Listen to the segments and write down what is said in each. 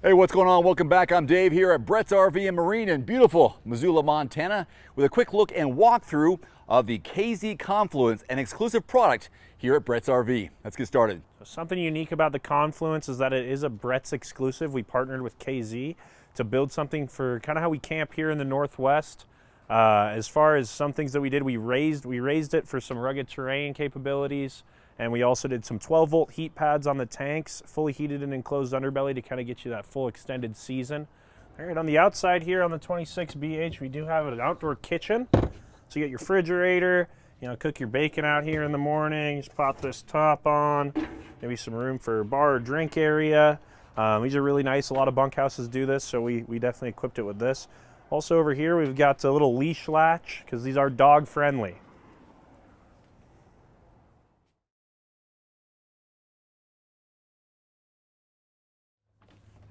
Hey, what's going on? Welcome back. I'm Dave here at Brett's RV and Marine in beautiful Missoula, Montana, with a quick look and walkthrough of the KZ Confluence, an exclusive product here at Brett's RV. Let's get started. So something unique about the Confluence is that it is a Brett's exclusive. We partnered with KZ to build something for kind of how we camp here in the Northwest. As far as some things that we did, we raised it for some rugged terrain capabilities. And we also did some 12-volt heat pads on the tanks, fully heated and enclosed underbelly to kind of get you that full extended season. All right, on the outside here on the 26BH, we do have an outdoor kitchen. So you got your refrigerator, cook your bacon out here in the morning, just pop this top on, maybe some room for a bar or drink area. These are really nice. A lot of bunkhouses do this, so we definitely equipped it with this. Also over here, we've got a little leash latch because these are dog friendly.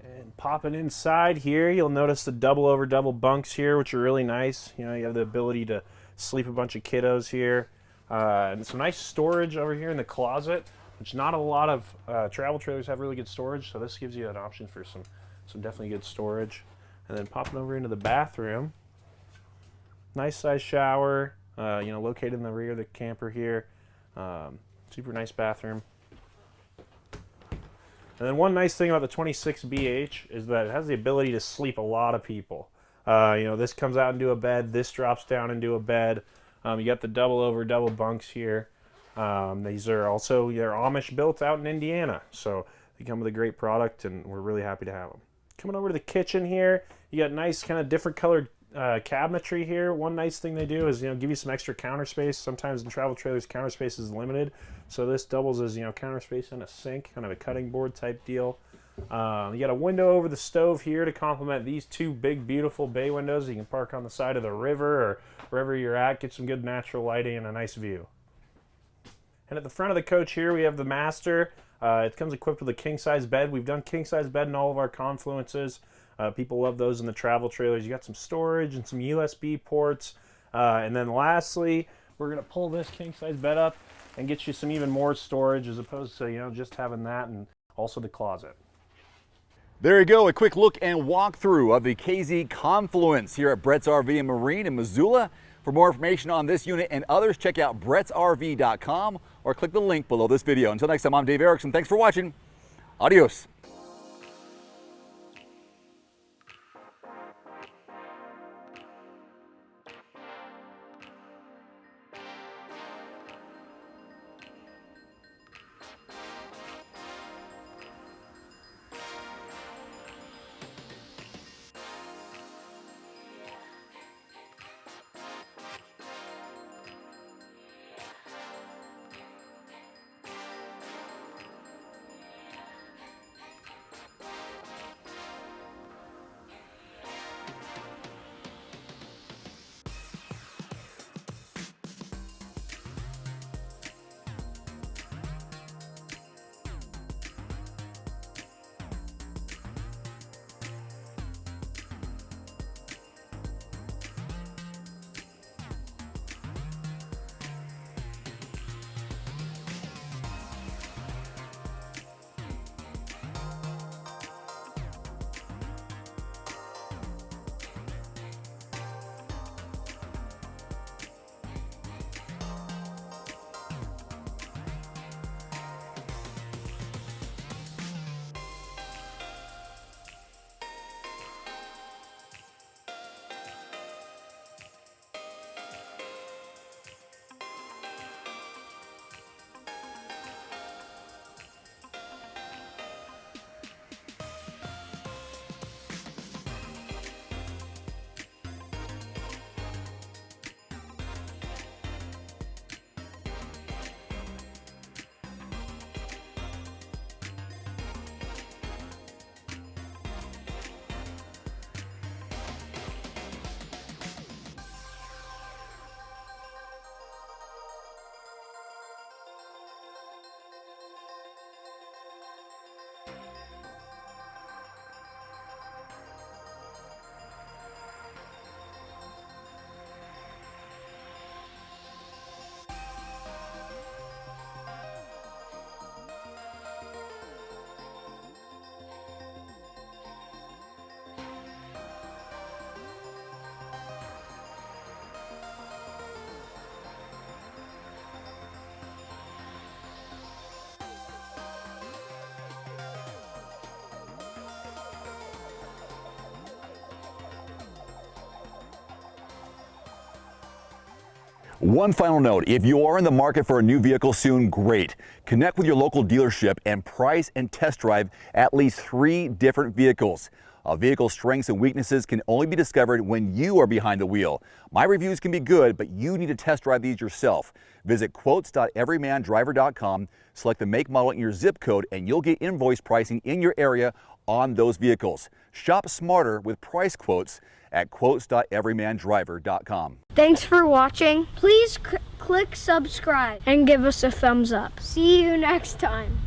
And popping inside here, you'll notice the double bunks here, which are really nice. You have the ability to sleep a bunch of kiddos here. And some nice storage over here in the closet, which not a lot of travel trailers have really good storage, so this gives you an option for some definitely good storage. And then popping over into the bathroom, nice size shower, located in the rear of the camper here. Super nice bathroom. And then one nice thing about the 26BH is that it has the ability to sleep a lot of people. This comes out into a bed, this drops down into a bed. You got the double bunks here. These are also, they're Amish built out in Indiana. So they come with a great product and we're really happy to have them. Coming over to the kitchen here, you got nice kind of different colored cabinetry here. One nice thing they do is give you some extra counter space. Sometimes in travel trailers counter space is limited, so this doubles as counter space and a sink, kind of a cutting board type deal. You got a window over the stove here to complement these two big beautiful bay windows. You can park on the side of the river or wherever you're at, get some good natural lighting and a nice view. And at the front of the coach here we have the master. It comes equipped with a king size bed. We've done king size bed in all of our Confluences. People love those in the travel trailers. You got some storage and some USB ports. And then lastly, we're going to pull this king size bed up and get you some even more storage as opposed to, just having that and also the closet. There you go, a quick look and walkthrough of the KZ Confluence here at Brett's RV and Marine in Missoula. For more information on this unit and others, check out brettsrv.com or click the link below this video. Until next time, I'm Dave Erickson. Thanks for watching. Adios. One final note, if you are in the market for a new vehicle soon, great. Connect with your local dealership and price and test drive at least 3 different vehicles. A vehicle's strengths and weaknesses can only be discovered when you are behind the wheel. My reviews can be good, but you need to test drive these yourself. Visit quotes.everymandriver.com, select the make, model, and your zip code, and you'll get invoice pricing in your area on those vehicles. Shop smarter with price quotes at quotes.everymandriver.com. Thanks for watching. Please click subscribe and give us a thumbs up. See you next time.